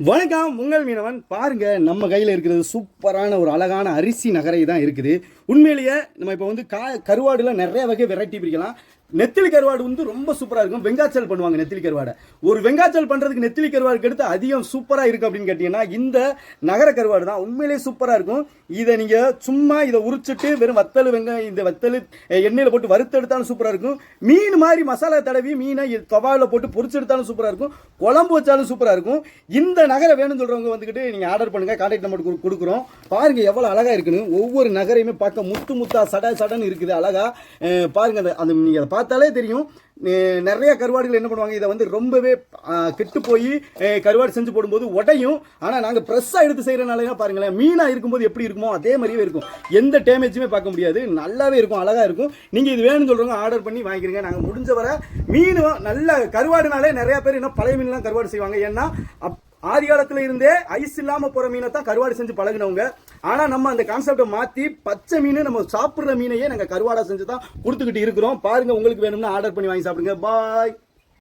வணக்கம், உங்கள் மீனவன். பாருங்க, நம்ம கையில் இருக்கிறது சூப்பரான ஒரு அழகான அரிசி நகரை தான் இருக்குது. உண்மையிலேயே நம்ம இப்போ வந்து கருவாடுல நிறைய வகை வெரைட்டி பிரிக்கலாம். நெத்திலி கருவாடு வந்து ரொம்ப சூப்பராக இருக்கும். வெங்காச்சல் பண்ணுவாங்க நெத்திலி கருவாடை. ஒரு வெங்காச்சல் பண்ணுறதுக்கு நெத்திலி கருவாடுக்கு எடுத்து அதிகம் சூப்பராக இருக்குது அப்படின்னு கேட்டிங்கன்னா இந்த நகர கருவாடு தான் உண்மையிலேயே சூப்பராக இருக்கும். இதை நீங்கள் சும்மா இதை உரிச்சிட்டு வெறும் வத்தல் வெங்காயம் இந்த வத்தல் எண்ணெயில் போட்டு வறுத்து எடுத்தாலும் சூப்பராக இருக்கும். மீன் மாதிரி மசாலா தடவி மீனை தவாவில் போட்டு பொரிச்சு எடுத்தாலும் சூப்பராக இருக்கும். குழம்பு வச்சாலும் சூப்பராக இருக்கும். இந்த நகரை வேணும்னு சொல்கிறவங்க வந்துக்கிட்டு நீங்கள் ஆர்டர் பண்ணுங்கள். கான்டாக்ட் நம்பர் கொடுக்குறோம். பாருங்கள் எவ்வளோ அழகாக இருக்குன்னு. ஒவ்வொரு நகரையுமே பார்க்க முத்து முத்தா சடன்னு இருக்குது அழகா. பாருங்கள், அந்த நீங்கள் பார்த்தாலே தெரியும். நிறைய கருவாடுகள் என்ன பண்ணுவாங்க, இதை வந்து ரொம்பவே கெட்டு போய் கருவாடு செஞ்சு போடும்போது உடையும். ஆனால் நாங்கள் ஃப்ரெஷ்ஷாக எடுத்து செய்கிறனால பாருங்களேன், மீனாக இருக்கும்போது எப்படி இருக்குமோ அதே மாதிரியே இருக்கும். எந்த டேமேஜுமே பார்க்க முடியாது. நல்லாவே இருக்கும், அழகாக இருக்கும். நீங்கள் இது வேணும்னு சொல்கிறவங்க ஆர்டர் பண்ணி வாங்கிக்கிறீங்க. நாங்கள் முடிஞ்ச வர மீன் நல்ல கருவாடுனாலே நிறைய பேர் இன்னும் பழைய மீன்லாம் கருவாடு செய்வாங்க. ஏன்னா ஆதி காலத்துல இருந்தே ஐஸ் இல்லாம போற மீனை தான் கருவாடு செஞ்சு பழகினவங்க. ஆனா நம்ம அந்த கான்செப்டை மாத்தி பச்சை மீன் நம்ம சாப்பிடுற மீனையே நாங்க கருவாடா செஞ்சு தான் கொடுத்துக்கிட்டு இருக்கிறோம். பாருங்க, உங்களுக்கு வேணும்னா ஆர்டர் பண்ணி வாங்கி சாப்பிடுங்க. பாய்.